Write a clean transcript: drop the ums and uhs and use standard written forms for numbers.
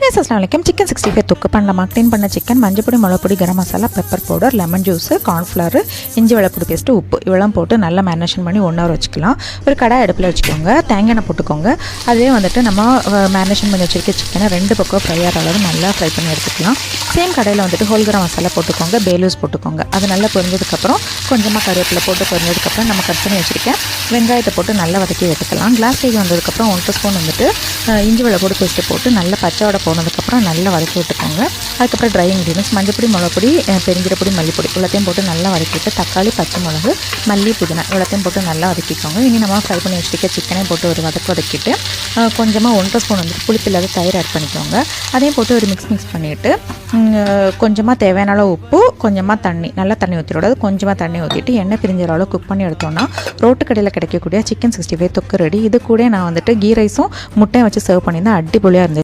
guys, assalamualaikum. Chicken 65 தொக்கு பண்ணலாமா? Clean பண்ண சிக்கன், மஞ்சள் பொடி, மிளகு பொடி, garam masala, pepper powder, lemon juice, cornflour, இஞ்சி வெள்ளப்பூடு பேஸ்ட், உப்பு இவெல்லாம் போட்டு நல்லா மேரினேஷன் பண்ணி 1 hour வச்சுக்கலாம். ஒரு கடாய் அடுப்பில் வச்சுக்கோங்க. தேங்காய் எண்ணெய் போட்டுக்கோங்க. அதே வந்துட்டு நம்ம மேரினேஷன் பண்ணி வச்சிருக்க சிக்கனை 2 பக்கம் ஃப்ரை ஆகிற அளவு நல்லா ஃப்ரை பண்ணி எடுத்துக்கலாம். சேம் கடையில் வந்துட்டு ஹோல் கரம் மசாலா போட்டுக்கோங்க, பேலூஸ் போட்டுக்கோங்க. அது நல்லா பொரிஞ்சதுக்கப்புறம் கொஞ்சமாக கருவேப்பிலை போட்டு பொரிஞ்சதுக்கப்புறம் நம்ம கட் பண்ணி வச்சுருக்கேன் வெங்காயத்தை போட்டு நல்லா வதக்கி எடுத்துக்கலாம். கிளாஸ் ஸ்டேஜ் வந்ததுக்கப்புறம் 1 ஸ்பூன் வந்துட்டு இஞ்சி வெள்ளப்பூடு பேஸ்ட்டு போட்டு நல்லா பச்சை வடை போனதுக்கப்புறம் நல்லா வதக்கி விட்டுக்கோங்க. அதுக்கப்புறம் ட்ரை இன்க்ரீடியன்ஸ் மஞ்சப்பொடி, மிளகுப்பொடி, பெருஞ்சீரகப்பொடி, மல்லிப்பொடி எல்லாத்தையும் போட்டு நல்லா வதக்கிட்டு தக்காளி, பச்சை மிளகு, மல்லி, புதினா எல்லாத்தையும் போட்டு நல்லா வதக்கிக்கோங்க. இனி நம்ம ஃப்ரை பண்ணி வச்சுருக்க சிக்கனை போட்டு ஒரு வதக்கிட்டு கொஞ்சமாக 1 ஸ்பூன் வந்துட்டு புளிப்பு இல்லாத தயிர் ஆட் பண்ணிக்கோங்க. அதையும் போட்டு ஒரு மிக்ஸ் பண்ணிவிட்டு கொஞ்சமாக தேவையான அளவு உப்பு, கொஞ்சமாக தண்ணி, நல்லா தண்ணி ஊற்றிவிடாது, கொஞ்சமாக தண்ணி ஊற்றிட்டு எண்ணெய் பிரிஞ்ச அளவு குக் பண்ணி எடுத்தோன்னா ரோட்டு கடையில் கிடைக்கக்கூடிய சிக்கன் 65 தொக்கு ரெடி. இது கூட நான் வந்துட்டு கீ ரைஸும் முட்டையும் வச்சு சர்வ் பண்ணியிருந்தேன். அடிப்பொலியாக இருந்தது.